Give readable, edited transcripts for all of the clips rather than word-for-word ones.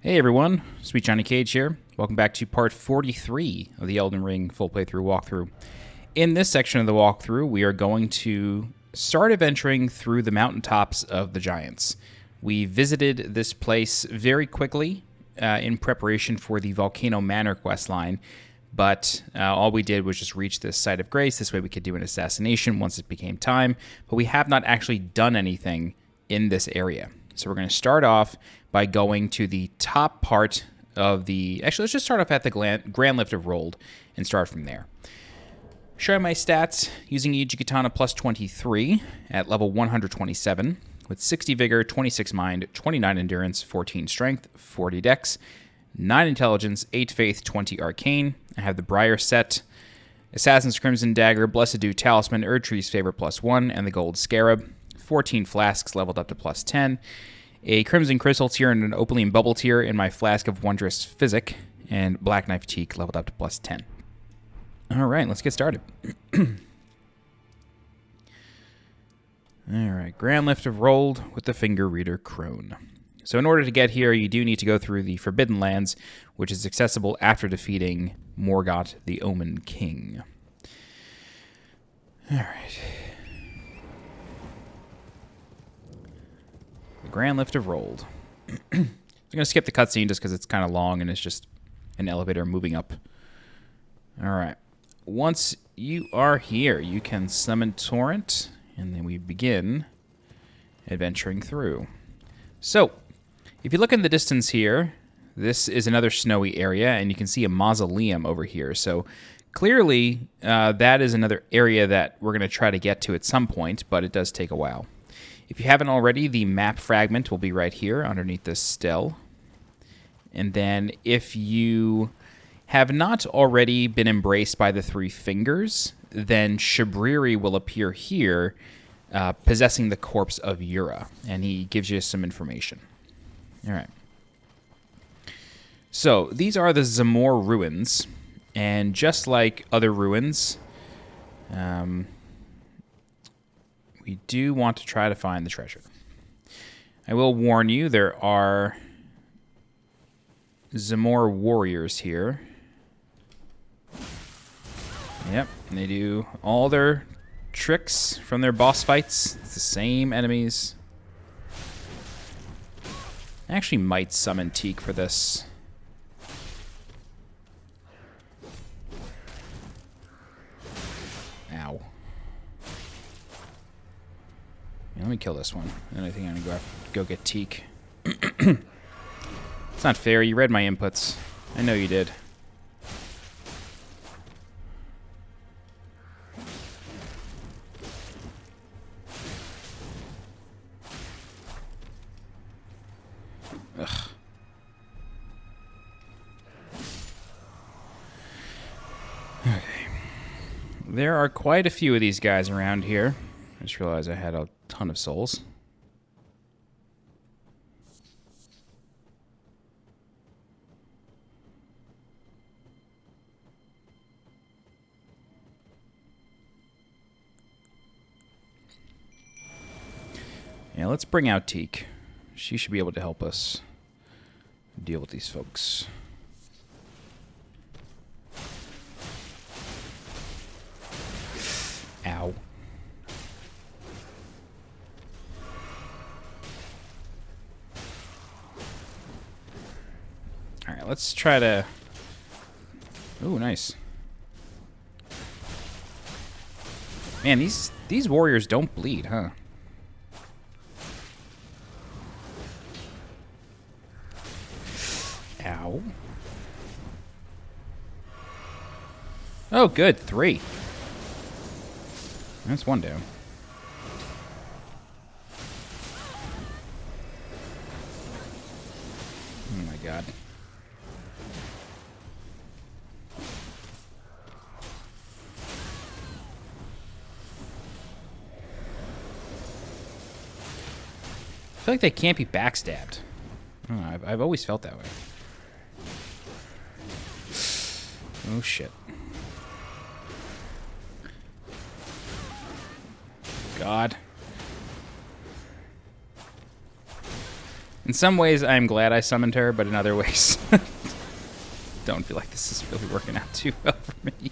Hey everyone, SweetJohnnyCage here. Welcome back to part 43 of the Elden Ring full playthrough walkthrough. In this section of the walkthrough, we are going to start adventuring through the mountaintops of the giants. We visited this place very quickly in preparation for the Volcano Manor questline, but all we did was just reach this site of grace. This way we could do an assassination once it became time, but we have not actually done anything in this area. So we're going to start off by going to the top part of the... Actually, let's just start off at the Grand Lift of Rold and start from there. Showing my stats, using Iji Katana plus 23 at level 127, with 60 Vigor, 26 Mind, 29 Endurance, 14 Strength, 40 Dex, 9 Intelligence, 8 Faith, 20 Arcane. I have the Briar set, Assassin's Crimson Dagger, Blessed Dew Talisman, Erdtree's Favor plus 1, and the Gold Scarab. 14 flasks leveled up to plus 10, a Crimson Crystal tier and an Opaline Bubble tier in my Flask of Wondrous Physic, and Black Knife Teak leveled up to plus 10. Alright, let's get started. Alright, Grand Lift of Rold with the Finger Reader Crone. So in order to get here, you do need to go through the Forbidden Lands, which is accessible after defeating Morgott, the Omen King. Alright. Grand Lift of Rold. I'm going to skip the cutscene just because it's kind of long and it's just an elevator moving up. Alright. Once you are here, you can summon Torrent, and then we begin adventuring through. So, if you look in the distance here, this is another snowy area, and you can see a mausoleum over here. So, clearly, that is another area that we're going to try to get to at some point, but it does take a while. If you haven't already, the map fragment will be right here underneath this stele. And then if you have not already been embraced by the three fingers, then Shabriri will appear here, possessing the corpse of Yura. And he gives you some information. All right. So these are the Zamor Ruins. And just like other ruins... we do want to try to find the treasure. I will warn you, there are Zamor warriors here. Yep, and they do all their tricks from their boss fights. It's the same enemies. I actually might summon Teak for this. Ow. Let me kill this one. And I think I'm going to go get Teak. It's not fair. You read my inputs. I know you did. Ugh. Okay. There are quite a few of these guys around here. I just realized I had a ton of souls. Yeah, let's bring out Teak. She should be able to help us deal with these folks. Ow. Alright, let's try to... Ooh, nice. Man, these warriors don't bleed, huh? Ow. Oh, good. 3. That's one down. Oh my god. I feel like they can't be backstabbed. I don't know, I've always felt that way. Oh shit. God. In some ways, I'm glad I summoned her, but in other ways, don't feel like this is really working out too well for me.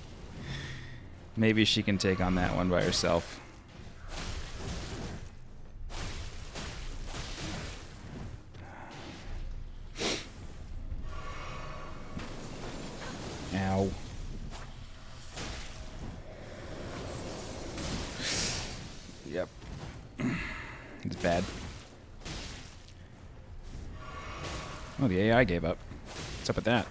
Maybe she can take on that one by herself. Ow. Yep. It's bad. Oh, the AI gave up. What's up with that?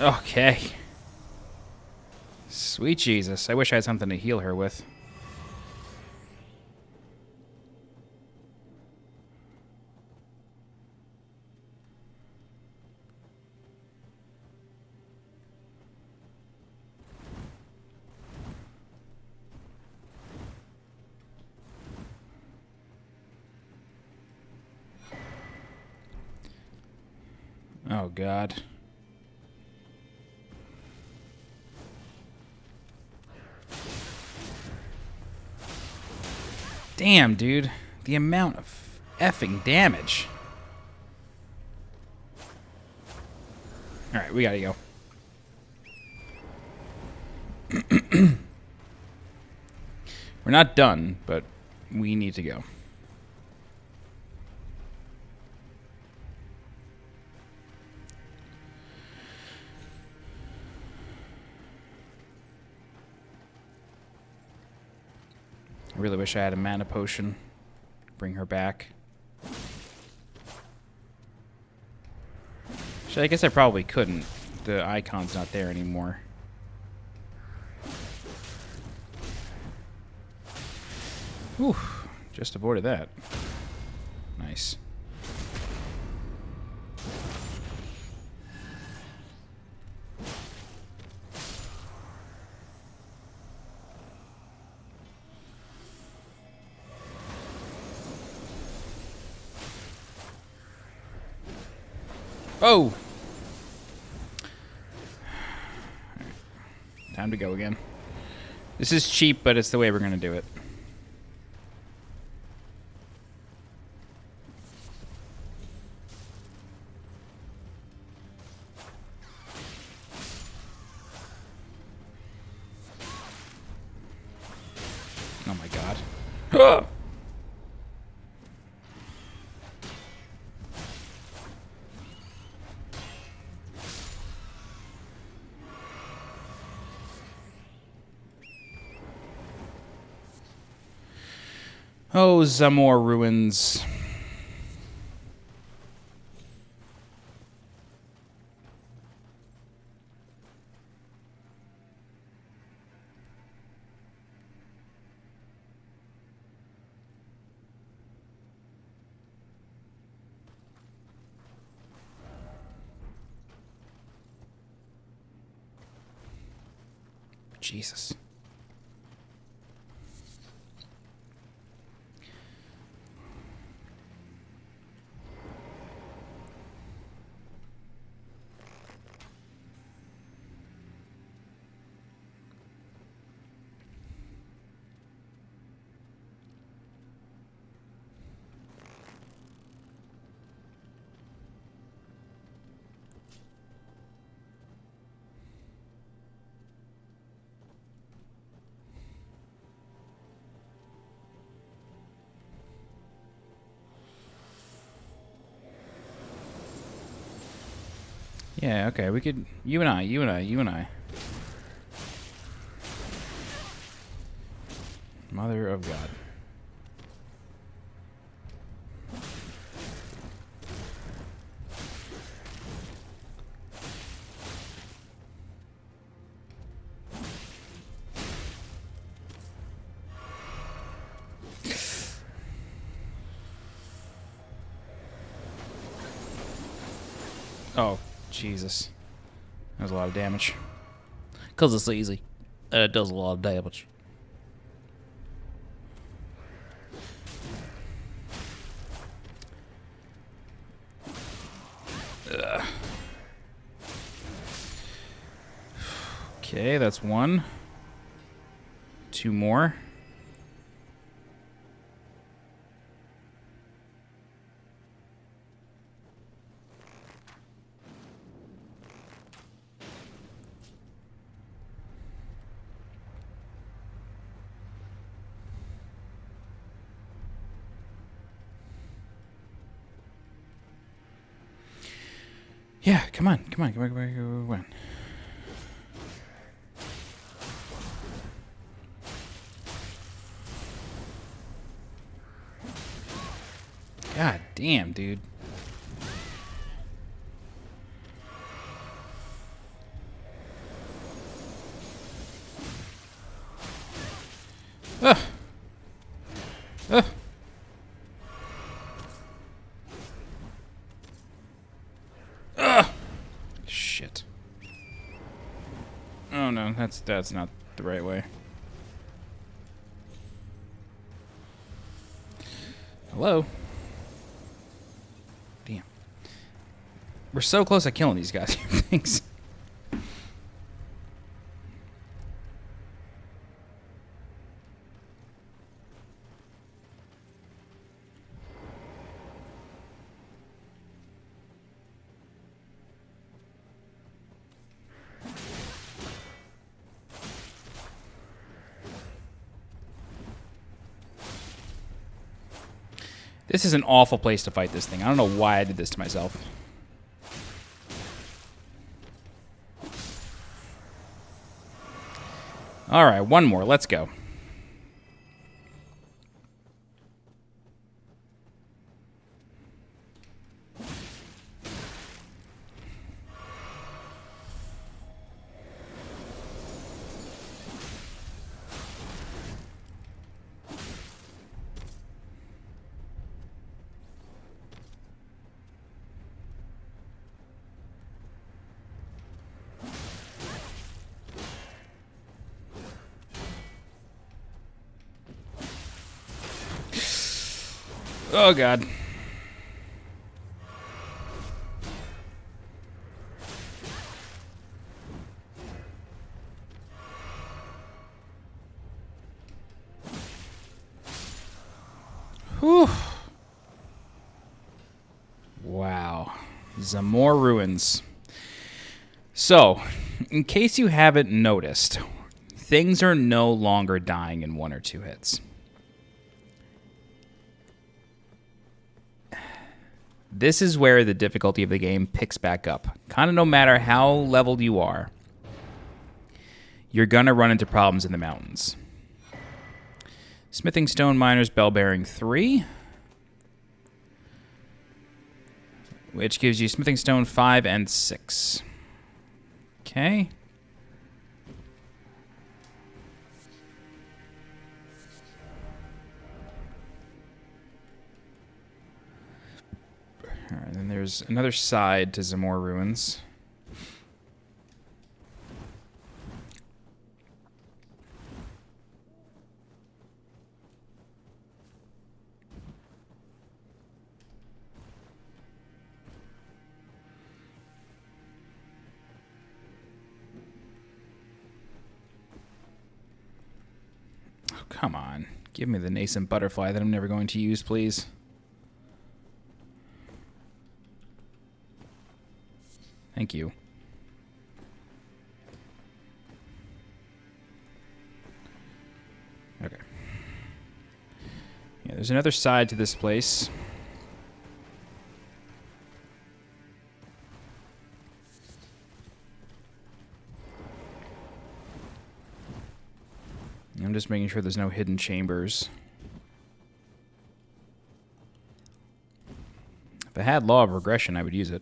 Okay. Sweet Jesus. I wish I had something to heal her with. Oh, God. Damn, dude. The amount of effing damage. Alright, we gotta go. We're not done, but we need to go. I really wish I had a mana potion. Bring her back. Actually, I guess I probably couldn't. The icon's not there anymore. Whew. Just avoided that. Nice. Oh! Time to go again. This is cheap, but it's the way we're gonna do it. Oh my God. Ah! Oh, Zamor Ruins. Jesus. Yeah, okay, we could... You and I. Mother of God. Oh, Jesus. That was a lot of damage. 'Cause it's easy. It does a lot of damage. Ugh. Okay, that's one. Two more. Yeah, come on, come on, come on, come on, come on. God damn, dude. Ugh. Ugh. Ugh. Shit. Oh no, that's not the right way. Hello? Damn. We're so close to killing these guys. Thanks. This is an awful place to fight this thing. I don't know why I did this to myself. All right, one more. Let's go. Oh, God. Whew. Wow. Zamor Ruins. So, in case you haven't noticed, things are no longer dying in 1 or 2 hits. This is where the difficulty of the game picks back up. Kind of no matter how leveled you are, you're going to run into problems in the mountains. Smithing Stone Miners Bell Bearing 3, which gives you Smithing Stone 5 and 6. Okay. All right, then there's another side to Zamor Ruins. Oh, come on. Give me the nascent butterfly that I'm never going to use, please. Thank you. Okay. Yeah, there's another side to this place. I'm just making sure there's no hidden chambers. If I had Law of Regression, I would use it.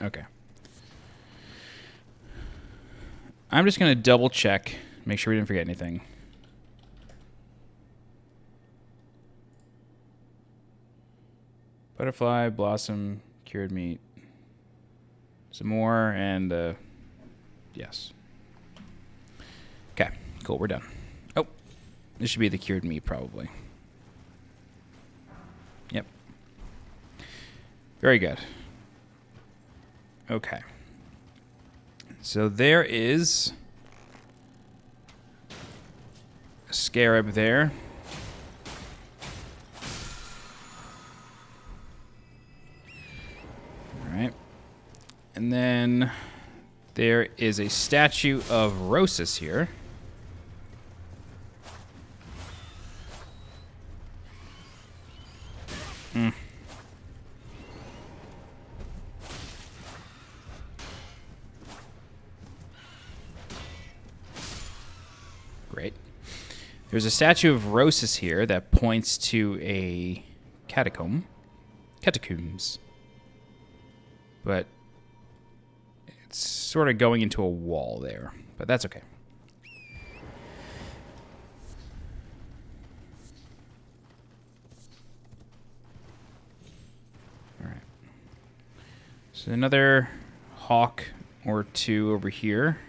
Okay. I'm just going to double check, make sure we didn't forget anything. Butterfly, blossom, cured meat. Some more, and yes. Okay, cool, we're done. Oh, this should be the cured meat, probably. Yep. Very good. Okay. So there is a scarab there. All right. And then there is a statue of Rhosis here. Great. There's a statue of Rhosis here that points to a catacomb. Catacombs. But it's sort of going into a wall there. But that's okay. All right. So another hawk or two over here.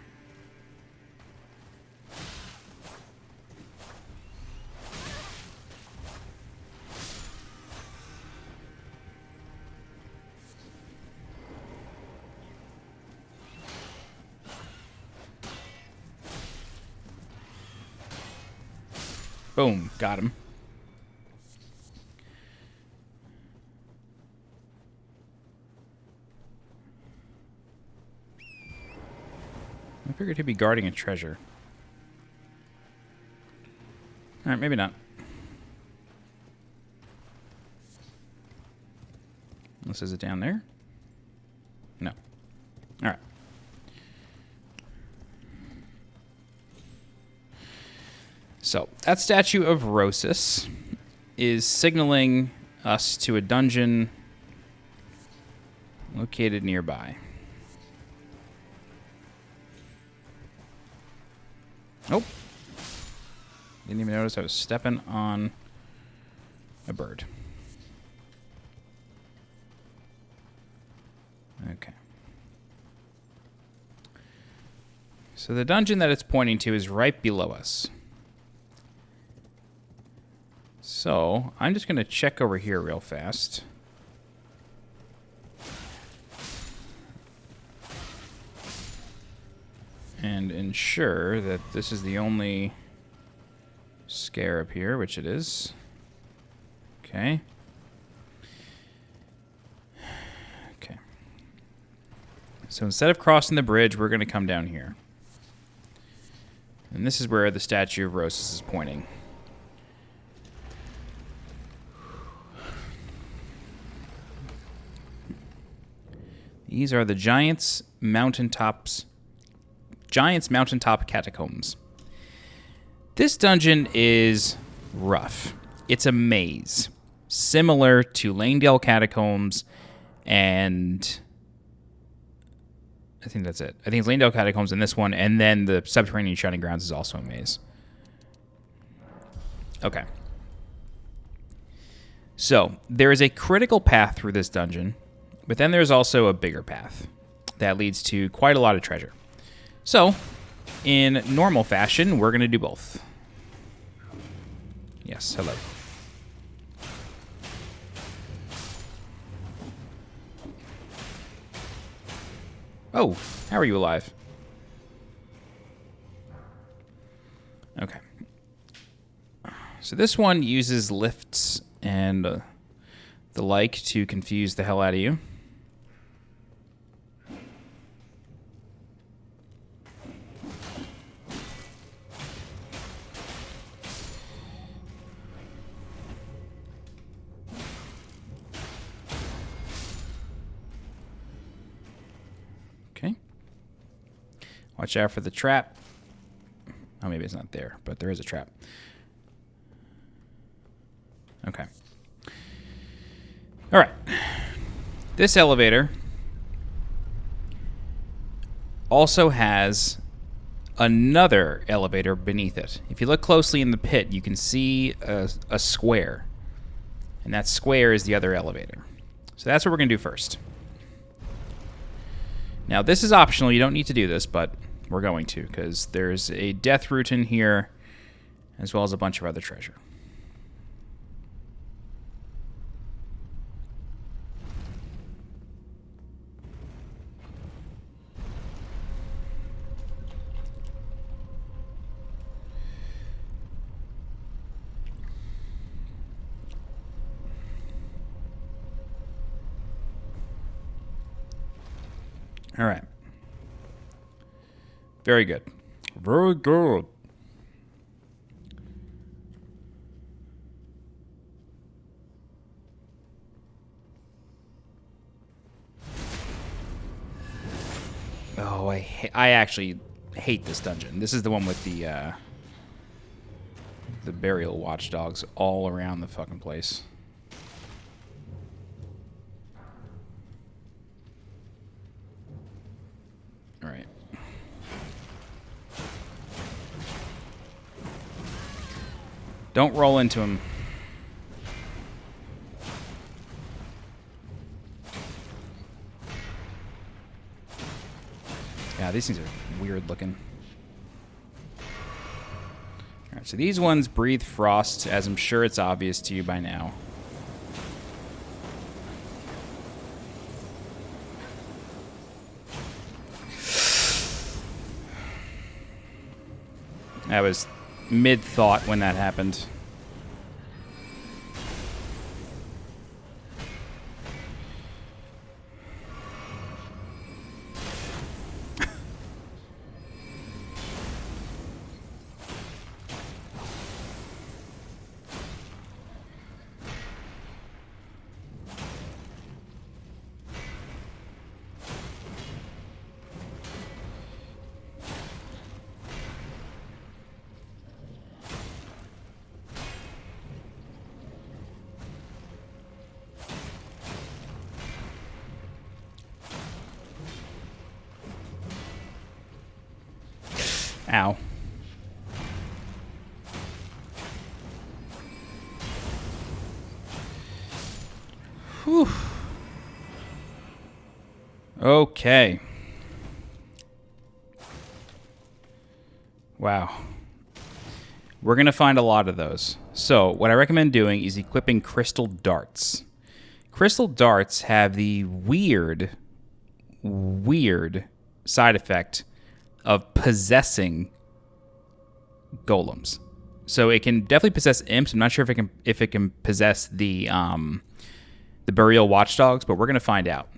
Boom, got him. I figured he'd be guarding a treasure. All right, maybe not. Unless is it down there? No. All right. So that statue of Rhosis is signaling us to a dungeon located nearby. Nope. Didn't even notice I was stepping on a bird. Okay. So the dungeon that it's pointing to is right below us. So I'm just going to check over here real fast. And ensure that this is the only scarab here, which it is. Okay. Okay. So instead of crossing the bridge, we're going to come down here. And this is where the statue of Rhosis is pointing. These are the Giants Mountaintop Catacombs. This dungeon is rough. It's a maze, similar to Langdale Catacombs, and I think that's it. I think it's Langdale Catacombs in this one, and then the Subterranean Shining Grounds is also a maze. Okay. So, there is a critical path through this dungeon, but then there's also a bigger path that leads to quite a lot of treasure. So, in normal fashion, we're going to do both. Yes, hello. Oh, how are you alive? Okay. So this one uses lifts and the like to confuse the hell out of you. Okay. Watch out for the trap. Oh, maybe it's not there, but there is a trap. Okay. All right. This elevator also has another elevator beneath it. If you look closely in the pit, you can see a square. And that square is the other elevator. So that's what we're going to do first. Now, this is optional. You don't need to do this, but we're going to, because there's a death route in here, as well as a bunch of other treasure. All right. Very good. Very good. Oh, I actually hate this dungeon. This is the one with the burial watchdogs all around the fucking place. All right. Don't roll into him. Yeah, these things are weird looking. Alright, so these ones breathe frost, as I'm sure it's obvious to you by now. I was mid-thought when that happened. Ow. Whew. Okay. Wow. We're going to find a lot of those. So, what I recommend doing is equipping crystal darts. Crystal darts have the weird side effect of possessing golems. So it can definitely possess imps. I'm not sure if it can possess the burial watchdogs, but we're gonna find out.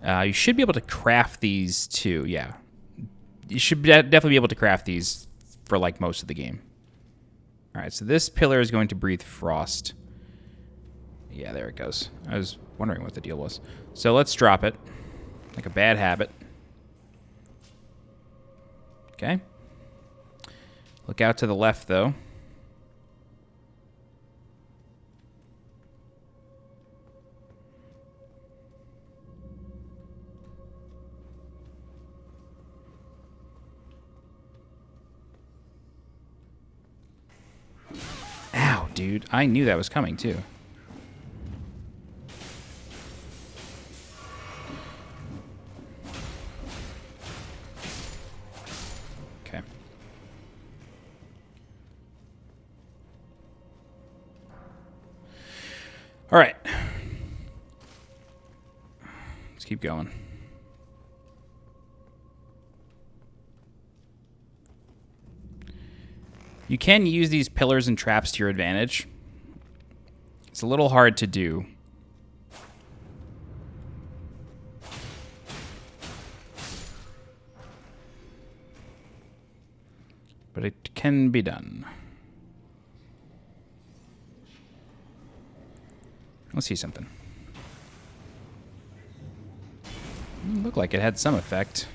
You should be able to craft these too. Yeah, you should definitely be able to craft these for like most of the game. All right, so this pillar is going to breathe frost. Yeah, there it goes. I was wondering what the deal was. So let's drop it, like a bad habit. Okay. Look out to the left, though. Ow, dude. I knew that was coming, too. All right. Let's keep going. You can use these pillars and traps to your advantage. It's a little hard to do. But it can be done. Let's see something. Looked like it had some effect.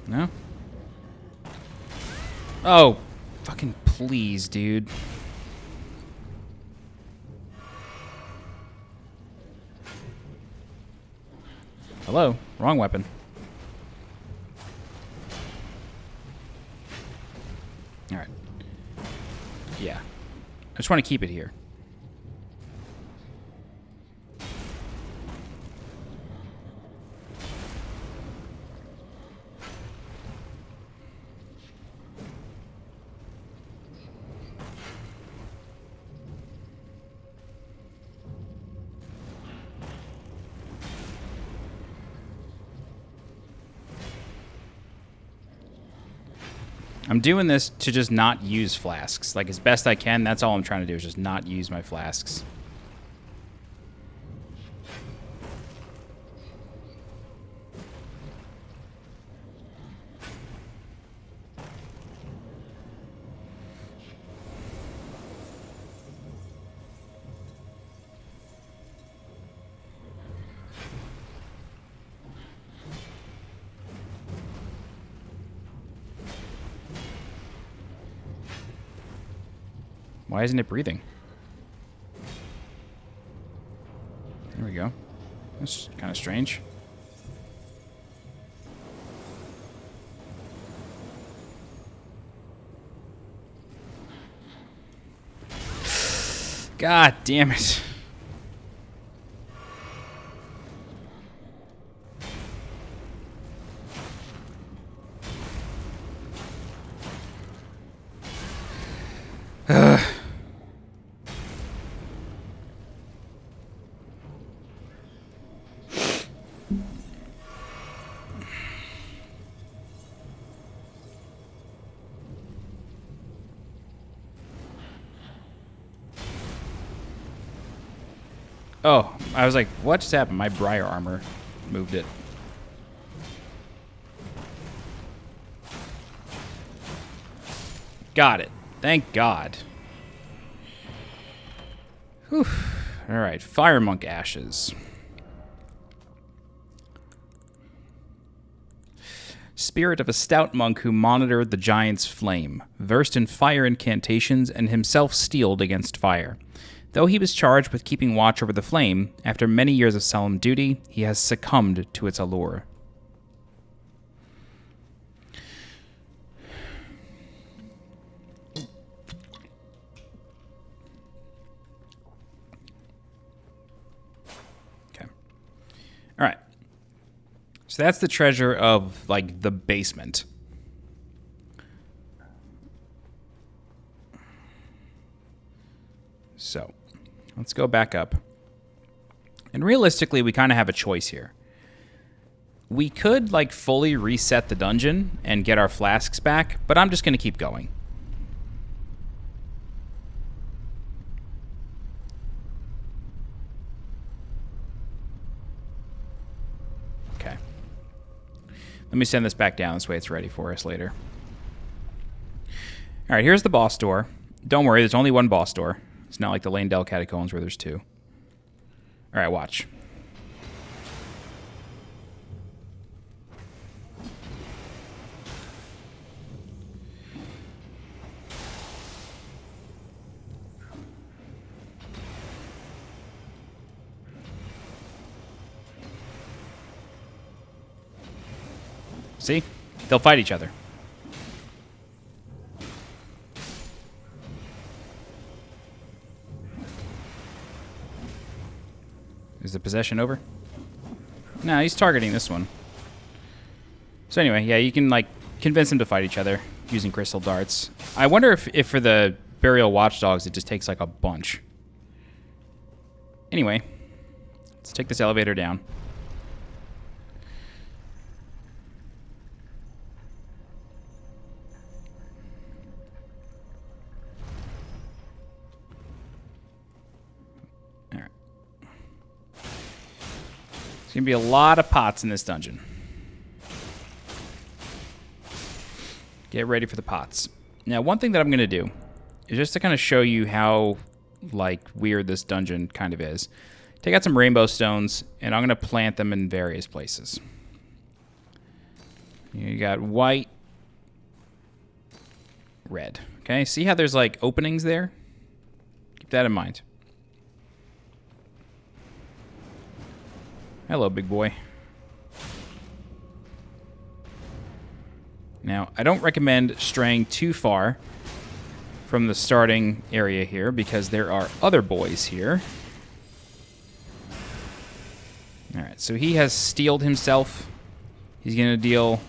No? Oh, fucking please, dude. Hello? Wrong weapon. Alright. Yeah. I just want to keep it here. I'm doing this to just not use flasks. Like, as best I can, that's all I'm trying to do is just not use my flasks. Why isn't it breathing? There we go. That's kind of strange. God damn it. Oh, I was like, what just happened? My briar armor moved it. Got it. Thank God. Whew. All right, Fire Monk Ashes. Spirit of a stout monk who monitored the giant's flame, versed in fire incantations and himself steeled against fire. Though he was charged with keeping watch over the flame, after many years of solemn duty, he has succumbed to its allure. Okay. All right. So that's the treasure of, like, the basement. So, let's go back up. And realistically, we kind of have a choice here. We could, like, fully reset the dungeon and get our flasks back, but I'm just going to keep going. Okay. Let me send this back down. This way it's ready for us later. All right, here's the boss door. Don't worry, there's only one boss door. It's not like the Lanedell Catacombs where there's two. All right, watch. See? They'll fight each other. Is the possession over? No, he's targeting this one. So anyway, yeah, you can, like, convince them to fight each other using crystal darts. I wonder if for the Burial Watchdogs it just takes, like, a bunch. Anyway, let's take this elevator down. There's going to be a lot of pots in this dungeon. Get ready for the pots. Now, one thing that I'm going to do is just to kind of show you how, like, weird this dungeon kind of is. Take out some rainbow stones, and I'm going to plant them in various places. You got white, red. Okay, see how there's, like, openings there? Keep that in mind. Hello, big boy. Now, I don't recommend straying too far from the starting area here because there are other boys here. Alright, so he has steeled himself. He's going to deal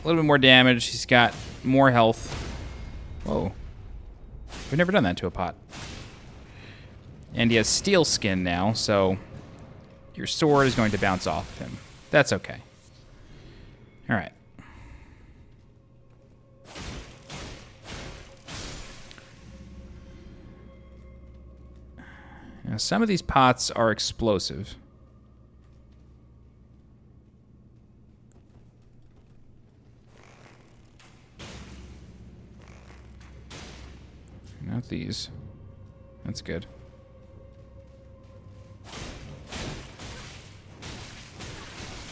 a little bit more damage. He's got more health. Whoa. We've never done that to a pot. And he has steel skin now, so your sword is going to bounce off him. That's okay. Alright. Now, some of these pots are explosive. Not these. That's good.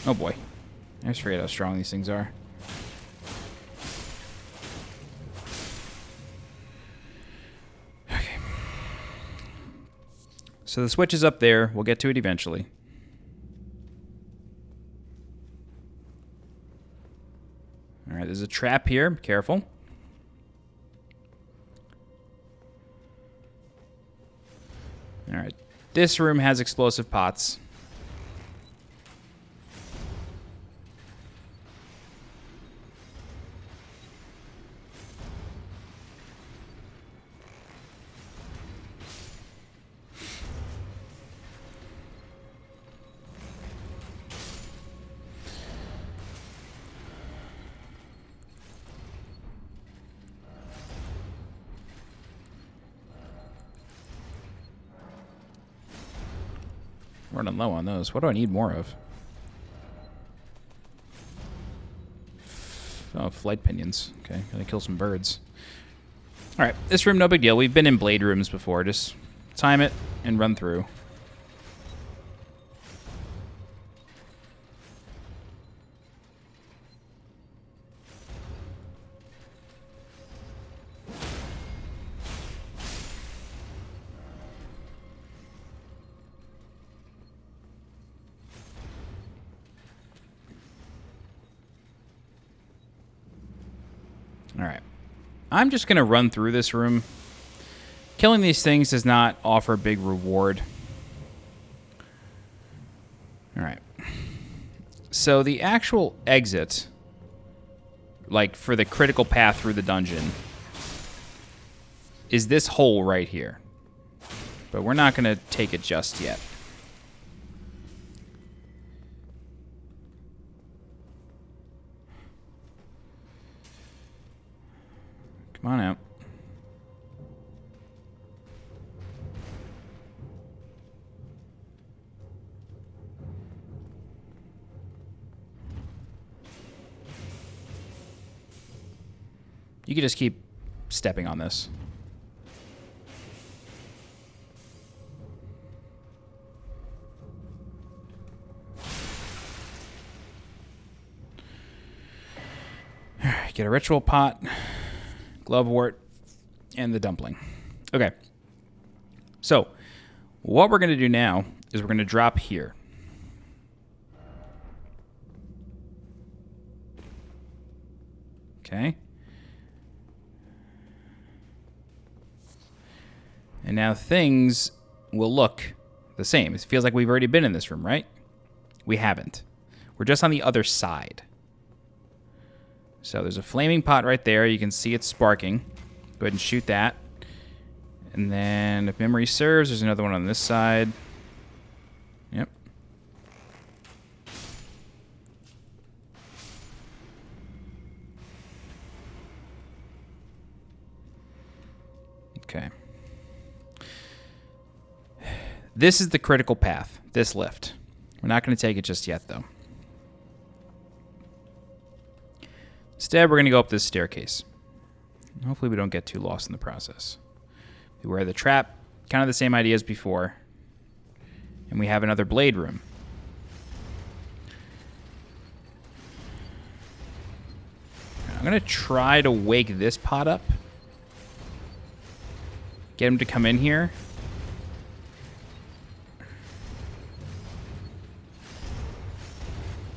Oh boy. I just forget how strong these things are. Okay. So the switch is up there. We'll get to it eventually. Alright, there's a trap here. Be careful. Alright. This room has explosive pots. Running low on those. What do I need more of? Oh, flight pinions. Okay, gotta kill some birds. Alright, this room, no big deal. We've been in blade rooms before. Just time it and run through. Alright. I'm just going to run through this room. Killing these things does not offer a big reward. Alright. So the actual exit, like for the critical path through the dungeon, is this hole right here. But we're not going to take it just yet. Come on out. You can just keep stepping on this. Alright, get a ritual pot. Glovewort, and the dumpling. Okay. So, what we're going to do now is we're going to drop here. Okay. And now things will look the same. It feels like we've already been in this room, right? We haven't. We're just on the other side. So there's a flaming pot right there. You can see it sparking. Go ahead and shoot that. And then, if memory serves, there's another one on this side. Yep. Okay. This is the critical path, this lift. We're not going to take it just yet, though. Instead, we're going to go up this staircase. Hopefully we don't get too lost in the process. Beware of the trap. Kind of the same idea as before. And we have another blade room. I'm going to try to wake this pot up. Get him to come in here.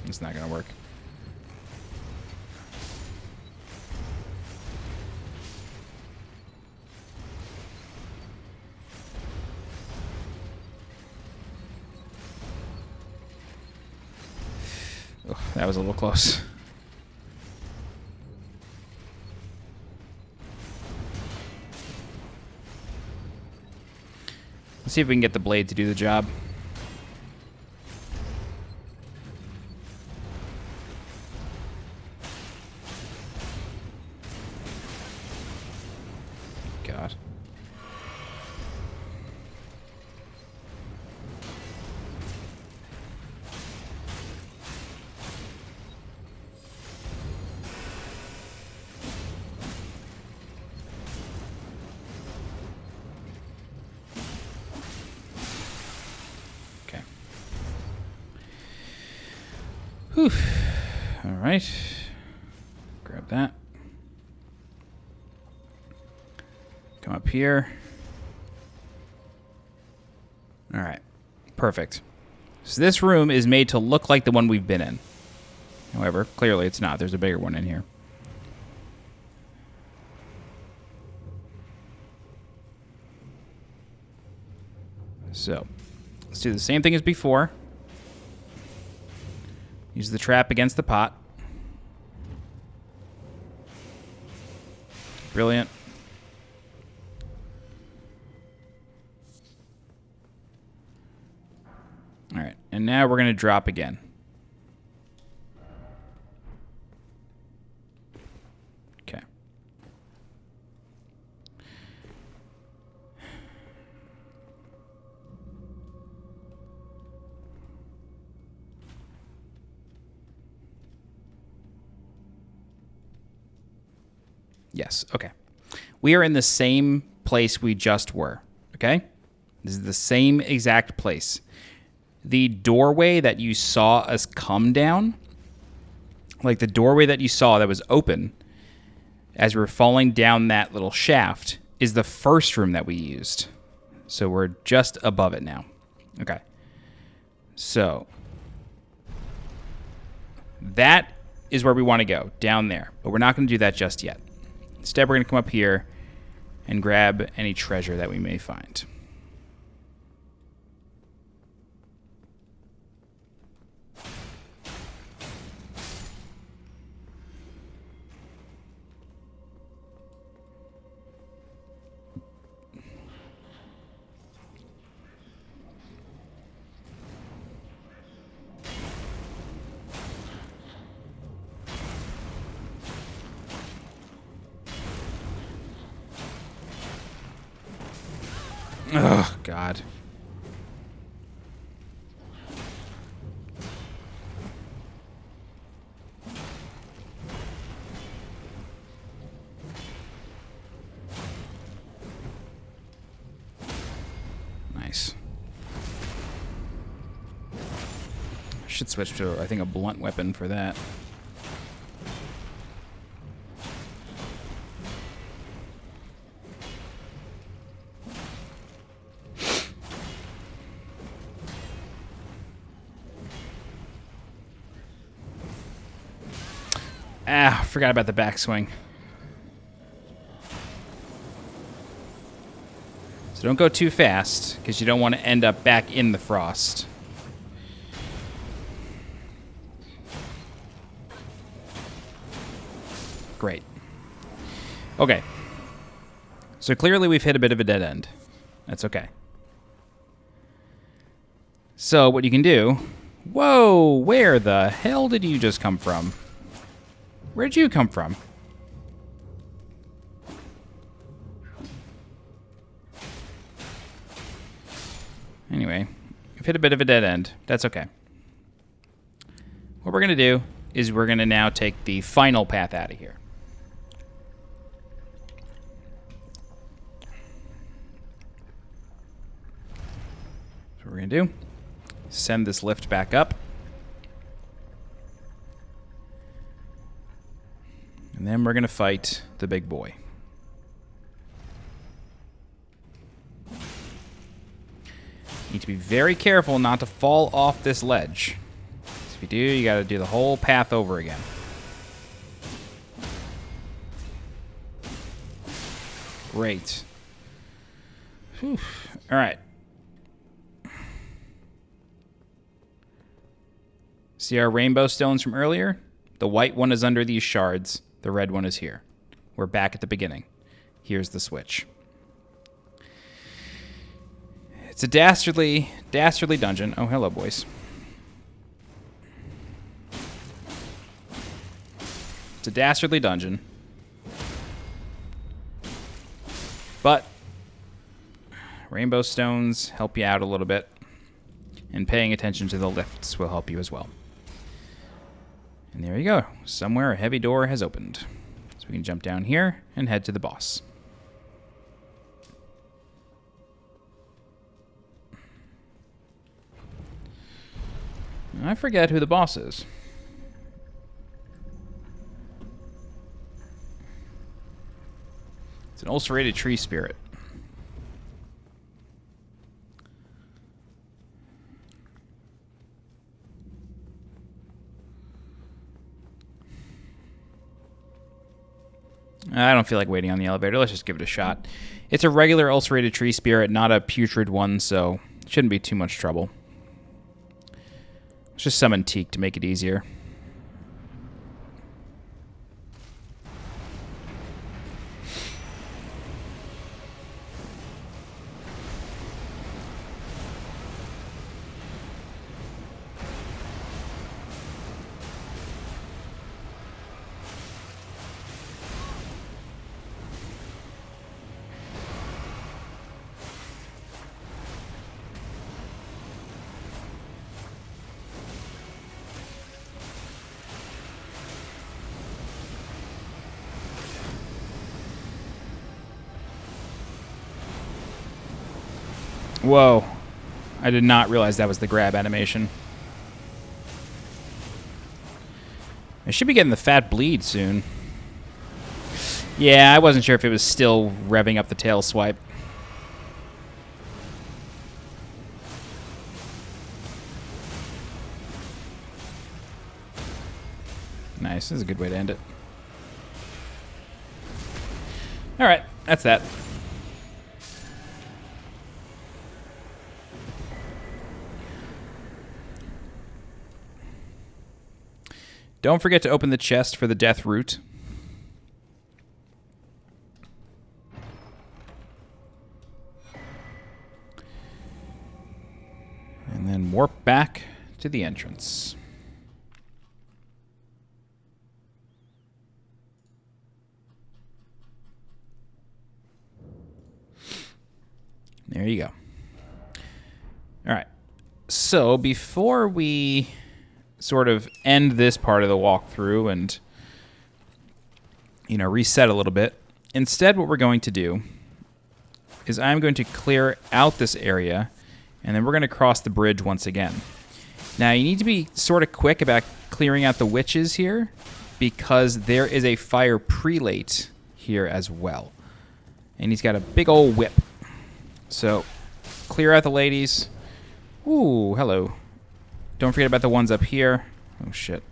It's not going to work. That was a little close. Let's see if we can get the blade to do the job. God. Whew. All right. Grab that. Come up here. All right. Perfect. So this room is made to look like the one we've been in. However, clearly it's not. There's a bigger one in here. So, let's do the same thing as before. Use the trap against the pot. Brilliant. All right, and now we're going to drop again. Okay. Yes, okay. We are in the same place we just were, okay? This is the same exact place. The doorway that you saw us come down, like the doorway that you saw that was open as we were falling down that little shaft, is the first room that we used. So we're just above it now. Okay. So that is where we want to go, down there. But we're not going to do that just yet. Instead, we're going to come up here and grab any treasure that we may find. Oh, God. Nice. I should switch to, I think, a blunt weapon for that. Ah, forgot about the backswing. So don't go too fast, because you don't want to end up back in the frost. Great. Okay. So clearly we've hit a bit of a dead end. That's okay. So what you can do... Whoa! Where the hell did you just come from? Where'd you come from? Anyway, we've hit a bit of a dead end. That's okay. What we're going to do is we're going to now take the final path out of here. So what we're going to do, send this lift back up. And then we're going to fight the big boy. Need to be very careful not to fall off this ledge. If you do, you got to do the whole path over again. Great. Whew. All right. See our rainbow stones from earlier? The white one is under these shards. The red one is here. We're back at the beginning. Here's the switch. It's a dastardly dungeon. Oh, hello, boys. It's a dastardly dungeon. But rainbow stones help you out a little bit. And paying attention to the lifts will help you as well. And there you go. Somewhere a heavy door has opened. So we can jump down here and head to the boss. I forget who the boss is. It's an ulcerated tree spirit. I don't feel like waiting on the elevator. Let's just give it a shot. It's a regular ulcerated tree spirit, not a putrid one, so it shouldn't be too much trouble. Let's just summon Teak to make it easier. Whoa. I did not realize that was the grab animation. I should be getting the fat bleed soon. Yeah, I wasn't sure if it was still revving up the tail swipe. Nice. This is a good way to end it. Alright, that's that. Don't forget to open the chest for the death root. And then warp back to the entrance. There you go. All right. So before we sort of end this part of the walkthrough and, you know, reset a little bit, instead what we're going to do is I'm going to clear out this area, and then we're going to cross the bridge once again. Now, you need to be sort of quick about clearing out the witches here, because there is a fire prelate here as well. And he's got a big old whip. So, clear out the ladies. Ooh, hello. Don't forget about the ones up here. Oh, shit.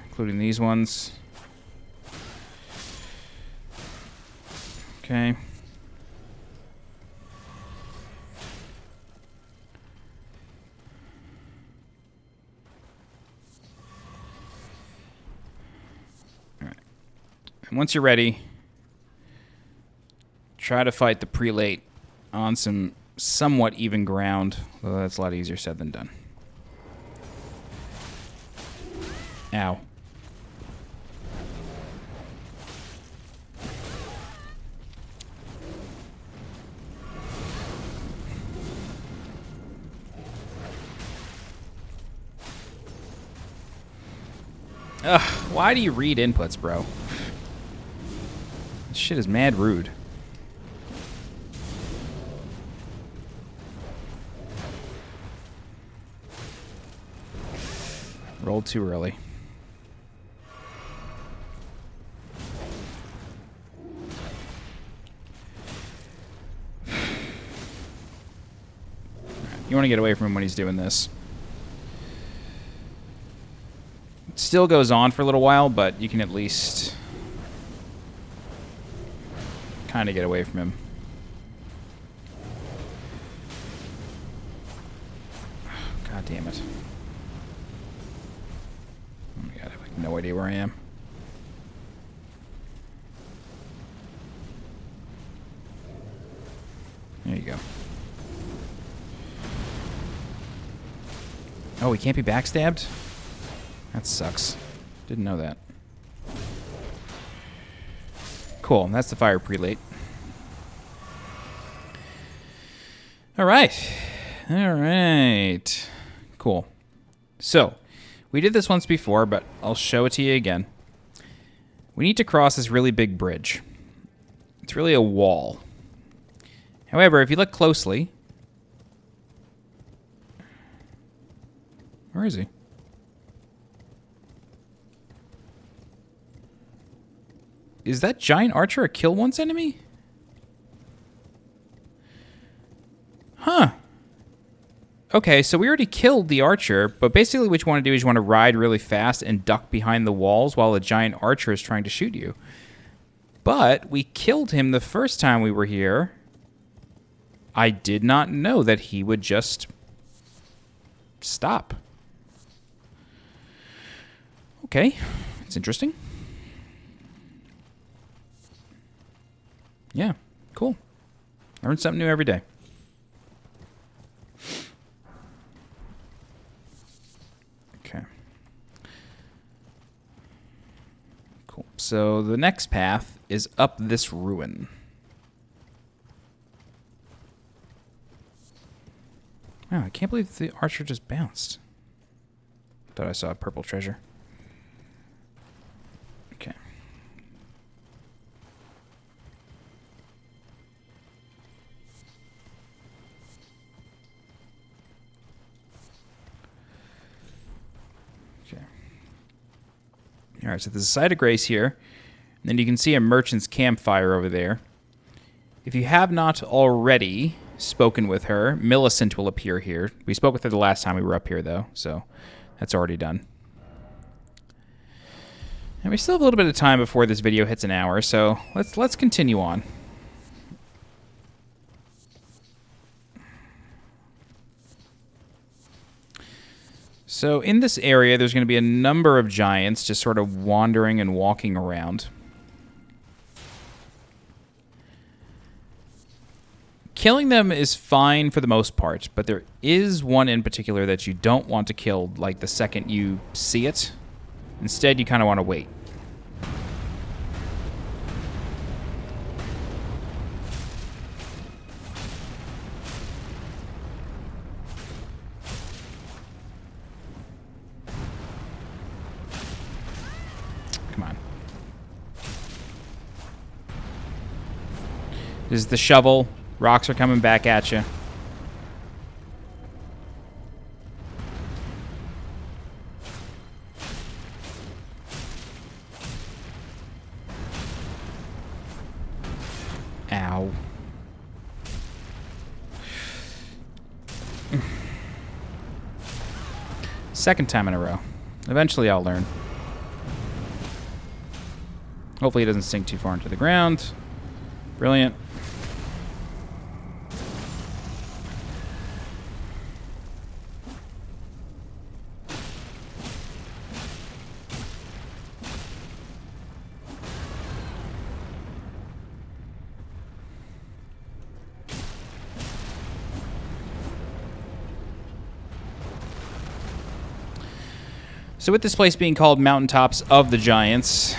Including these ones. Okay. All right. And once you're ready, try to fight the prelate on some somewhat even ground, though that's a lot easier said than done. Ow. Ugh, why do you read inputs, bro? This shit is mad rude. Rolled too early. You want to get away from him when he's doing this. It still goes on for a little while, but you can at least kind of get away from him. damn it. Oh my god, I have like no idea where I am. There you go. Oh, we can't be backstabbed? That sucks. Didn't know that. Cool, that's the fire prelate. Alright. Alright. Cool. So, we did this once before, but I'll show it to you again. We need to cross this really big bridge. It's really a wall. However, if you look closely... Where is he? Is that giant archer a kill once enemy? Huh. Okay, so we already killed the archer, but basically what you want to do is you want to ride really fast and duck behind the walls while a giant archer is trying to shoot you. But we killed him the first time we were here. I did not know that he would just stop. Okay, it's interesting. Yeah, cool. Learn something new every day. Okay. Cool. So the next path is up this ruin. Wow, I can't believe the archer just bounced. Thought I saw a purple treasure. Okay. Okay. Alright, so there's a site of grace here. And then you can see a merchant's campfire over there. If you have not already spoken with her, Millicent will appear here. We spoke with her the last time we were up here, though, so that's already done. And we still have a little bit of time before this video hits an hour, so let's continue on. So in this area, there's going to be a number of giants just sort of wandering and walking around. Killing them is fine for the most part, but there is one in particular that you don't want to kill like the second you see it. Instead, you kind of want to wait. Come on. This is the shovel. Rocks are coming back at you. Ow. Second time in a row. Eventually I'll learn. Hopefully it doesn't sink too far into the ground. Brilliant. So with this place being called Mountaintops of the Giants,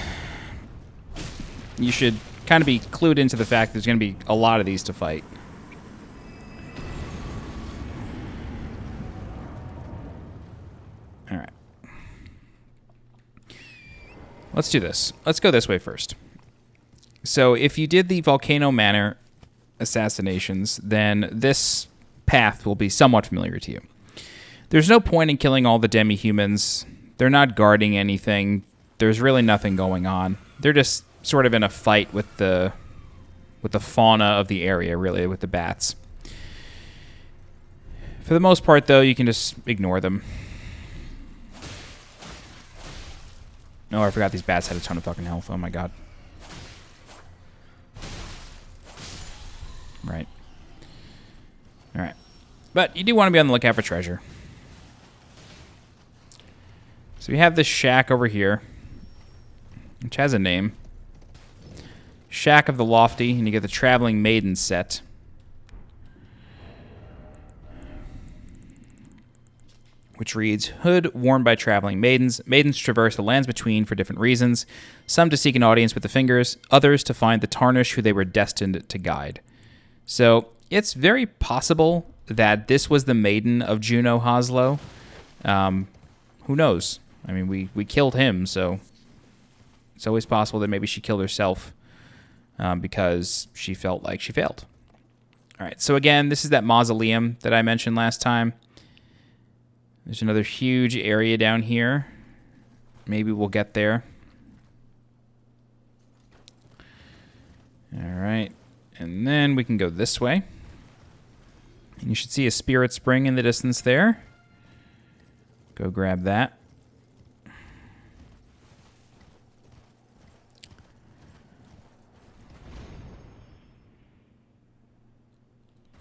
you should kind of be clued into the fact there's going to be a lot of these to fight. All right. Let's do this. Let's go this way first. So if you did the Volcano Manor assassinations, then this path will be somewhat familiar to you. There's no point in killing all the demi-humans. They're not guarding anything. There's really nothing going on. They're just sort of in a fight with the fauna of the area, really, with the bats. For the most part, though, you can just ignore them. Oh, I forgot these bats had a ton of fucking health. Oh my god. Right. Alright. But you do want to be on the lookout for treasure. So we have this shack over here, which has a name. Shack of the Lofty, and you get the Traveling Maiden set. Which reads, Hood worn by traveling maidens. Maidens traverse the lands between for different reasons. Some to seek an audience with the fingers, others to find the tarnish who they were destined to guide. So it's very possible that this was the maiden of Juno Hoslow. Who knows? I mean, we killed him, so it's always possible that maybe she killed herself because she felt like she failed. All right, so again, this is that mausoleum that I mentioned last time. There's another huge area down here. Maybe we'll get there. All right. And then we can go this way. And you should see a spirit spring in the distance there. Go grab that.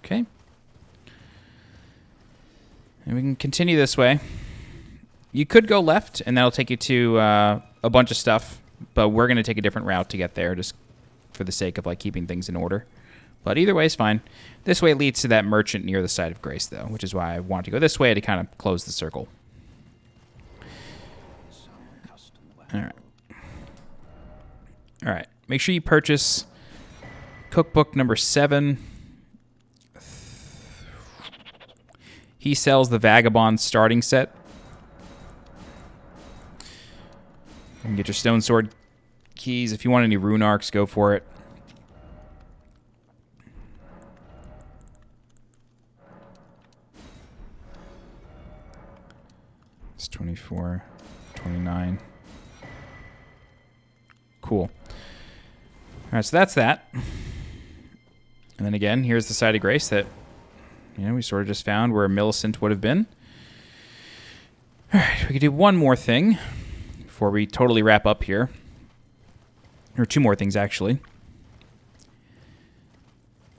Okay. And we can continue this way. You could go left, and that'll take you to a bunch of stuff, but we're going to take a different route to get there, just for the sake of like keeping things in order. But either way is fine. This way leads to that merchant near the side of Grace, though, which is why I want to go this way to kind of close the circle. All right. All right. Make sure you purchase cookbook number 7. He sells the Vagabond starting set. You can get your Stone Sword keys. If you want any rune arcs, go for it. It's 24, 29. Cool. All right, so that's that. And then again, here's the side of Grace that we sort of just found where Millicent would have been. All right, we could do one more thing before we totally wrap up here. Or 2 more things, actually.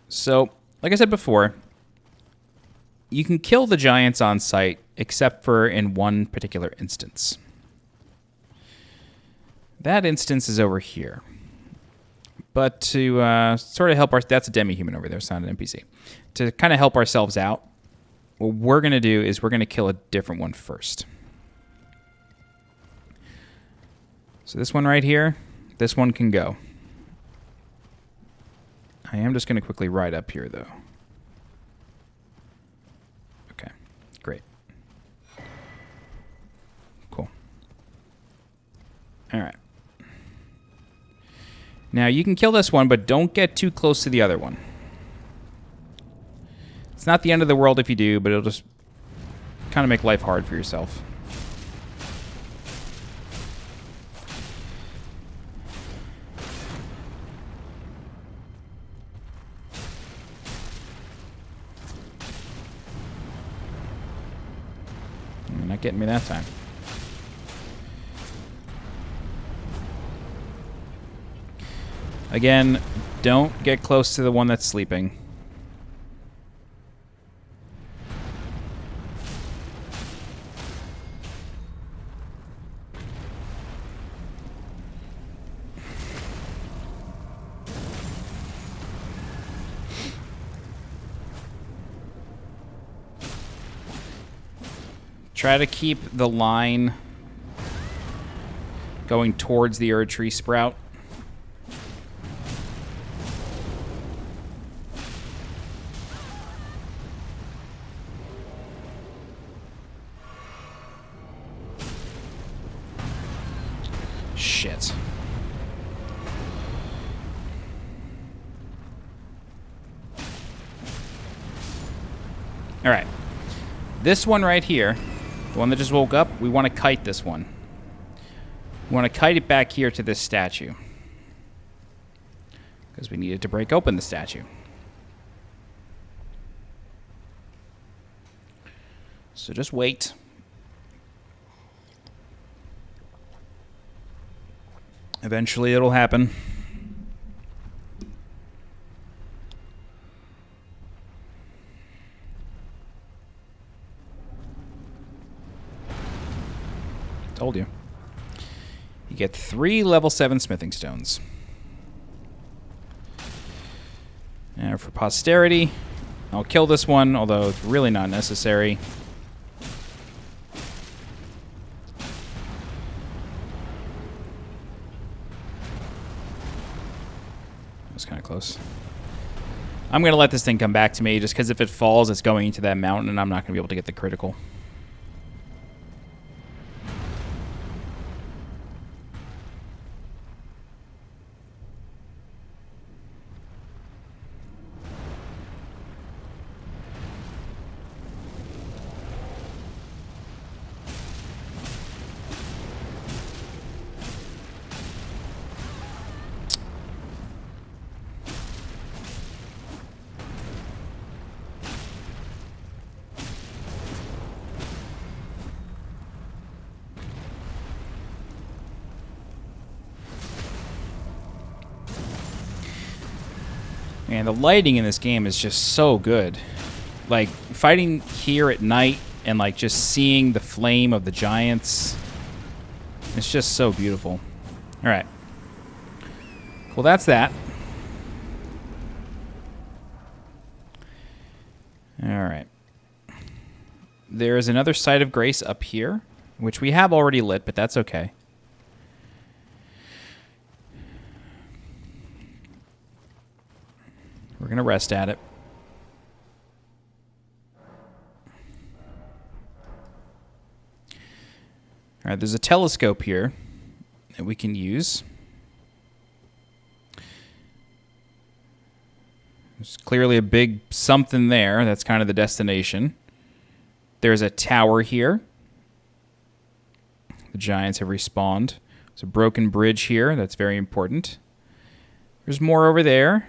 So, like I said before, you can kill the giants on sight, except for in one particular instance. That instance is over here. But to sort of help that's a demi-human over there, it's not an NPC. To kind of help ourselves out, what we're going to do is we're going to kill a different one first. So this one right here, this one can go. I am just going to quickly ride up here, though. Okay, great. Cool. All right. Now, you can kill this one, but don't get too close to the other one. It's not the end of the world if you do, but it'll just kind of make life hard for yourself. You're not getting me that time. Again, don't get close to the one that's sleeping. Try to keep the line going towards the Erd Tree Sprout. Shit. All right. This one right here, the one that just woke up, we want to kite this one. We want to kite it back here to this statue. Because we needed to break open the statue. So just wait. Eventually it'll happen. Told you. get 3 level 7 smithing stones. Now for posterity, I'll kill this one, although it's really not necessary. That was kind of close. I'm going to let this thing come back to me, just because if it falls, it's going into that mountain, and I'm not going to be able to get the critical. Man, the lighting in this game is just so good. Like, fighting here at night and, like, just seeing the flame of the giants. It's just so beautiful. Alright. Well, that's that. Alright. There is another Site of Grace up here, which we have already lit, but that's okay. We're going to rest at it. All right, there's a telescope here that we can use. There's clearly a big something there. That's kind of the destination. There's a tower here. The giants have respawned. There's a broken bridge here. That's very important. There's more over there.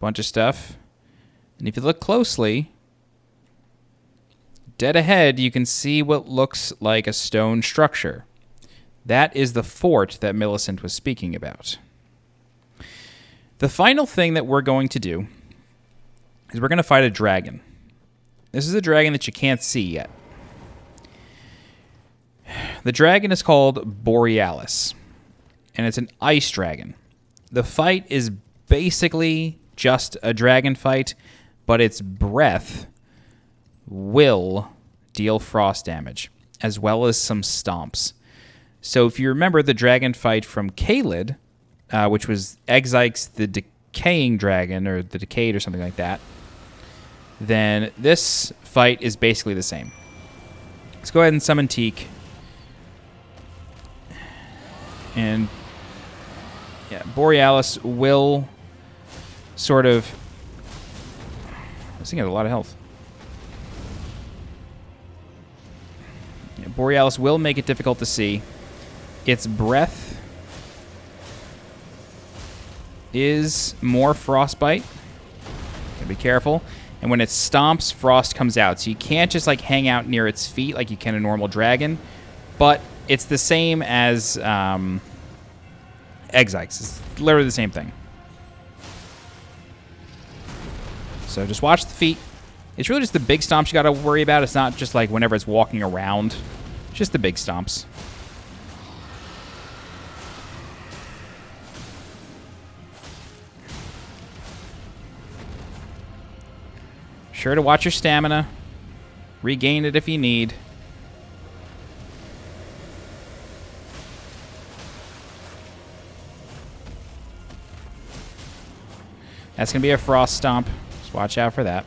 Bunch of stuff. And if you look closely, dead ahead, you can see what looks like a stone structure. That is the fort that Millicent was speaking about. The final thing that we're going to do is we're going to fight a dragon. This is a dragon that you can't see yet. The dragon is called Borealis, and it's an ice dragon. The fight is basically just a dragon fight, but its breath will deal frost damage, as well as some stomps. So if you remember the dragon fight from Caelid, which was Exyx the Decaying Dragon, or the Decayed or something like that, then this fight is basically the same. Let's go ahead and summon Teak. And yeah, Borealis will sort of... This thing has a lot of health. Yeah, Borealis will make it difficult to see. Its breath is more frostbite. Gotta be careful. And when it stomps, frost comes out. So you can't just like hang out near its feet like you can a normal dragon. But it's the same as Exyx. It's literally the same thing. So just watch the feet. It's really just the big stomps you got to worry about. It's not just like whenever it's walking around. It's just the big stomps. Sure to watch your stamina. Regain it if you need. That's going to be a frost stomp. Just watch out for that.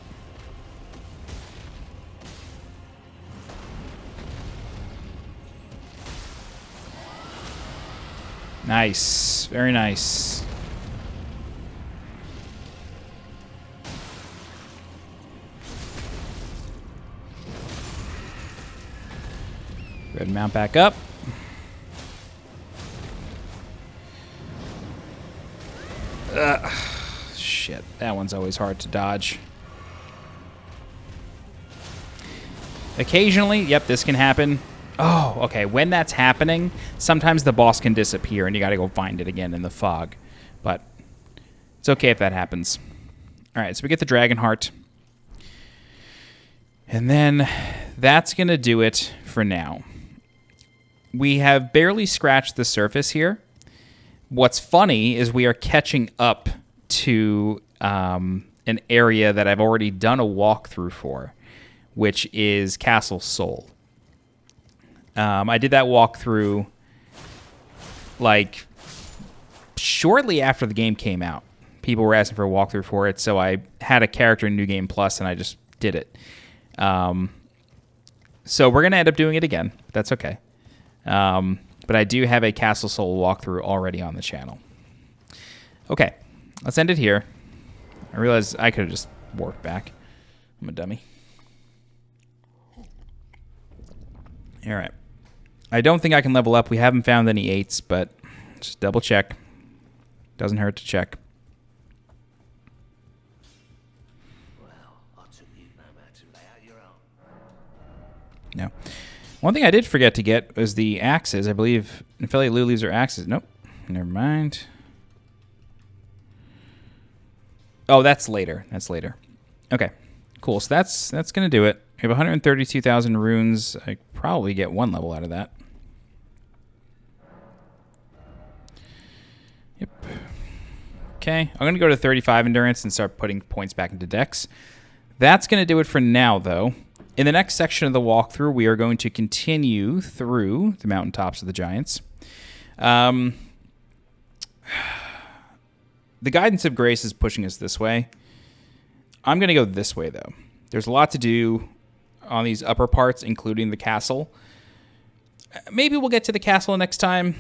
Nice. Very nice. Go ahead and mount back up. Shit, that one's always hard to dodge. Occasionally, yep, this can happen. Oh, okay, when that's happening, sometimes the boss can disappear and you gotta go find it again in the fog. But it's okay if that happens. Alright, so we get the Dragon Heart. And then that's gonna do it for now. we have barely scratched the surface here. What's funny is we are catching up to an area that I've already done a walkthrough for, which is Castle Sol. I did that walkthrough like shortly after the game came out. People were asking for a walkthrough for it, so I had a character in New Game Plus, and I just did it. So we're going to end up doing it again. That's okay. But I do have a Castle Sol walkthrough already on the channel. Okay, let's end it here. I realize I could have just warped back. I'm a dummy. All right. I don't think I can level up. We haven't found any 8s, but just double check. Doesn't hurt to check. No. One thing I did forget to get was the axes. I believe Affiliate Lulus are axes. Nope. Never mind. Oh, that's later. That's later. Okay. Cool. So that's going to do it. We have 132,000 runes. I probably get 1 level out of that. Yep. Okay. I'm going to go to 35 endurance and start putting points back into dex. That's going to do it for now, though. In the next section of the walkthrough, we are going to continue through the Mountaintops of the Giants. The Guidance of Grace is pushing us this way. I'm going to go this way, though. There's a lot to do on these upper parts, including the castle. Maybe we'll get to the castle next time.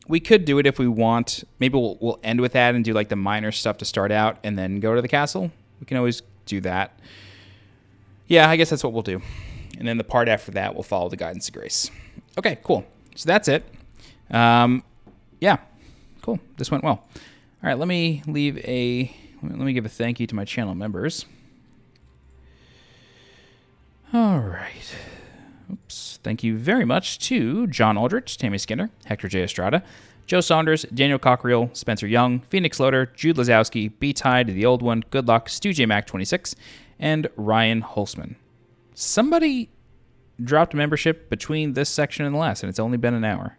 We could do it if we want. Maybe we'll end with that and do like the minor stuff to start out and then go to the castle. We can always do that. Yeah, I guess that's what we'll do. And then the part after that will follow the Guidance of Grace. Okay, cool. So that's it. Yeah, cool. This went well. All right, let me give a thank you to my channel members. All right. Oops. Thank you very much to John Aldrich, Tammy Skinner, Hector J. Estrada, Joe Saunders, Daniel Cockerill, Spencer Young, Phoenix Loader, Jude Lazowski, B. Tide, The Old One, Good Luck, Stu J. Mac 26, and Ryan Holzman. Somebody dropped a membership between this section and the last, and it's only been an hour.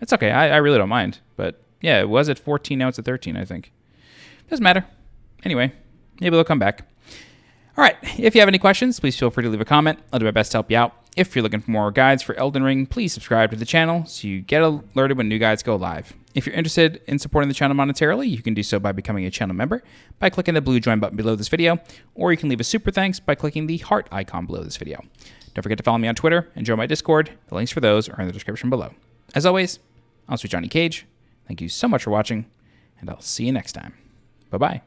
It's okay. I really don't mind. But yeah, it was at 14, now it's at 13, I think. Doesn't matter. Anyway, maybe they'll come back. All right, if you have any questions, please feel free to leave a comment. I'll do my best to help you out. If you're looking for more guides for Elden Ring, please subscribe to the channel so you get alerted when new guides go live. If you're interested in supporting the channel monetarily, you can do so by becoming a channel member by clicking the blue join button below this video, or you can leave a super thanks by clicking the heart icon below this video. Don't forget to follow me on Twitter and join my Discord. The links for those are in the description below. As always, I'm SweetJohnnyCage. Thank you so much for watching, and I'll see you next time. Bye-bye.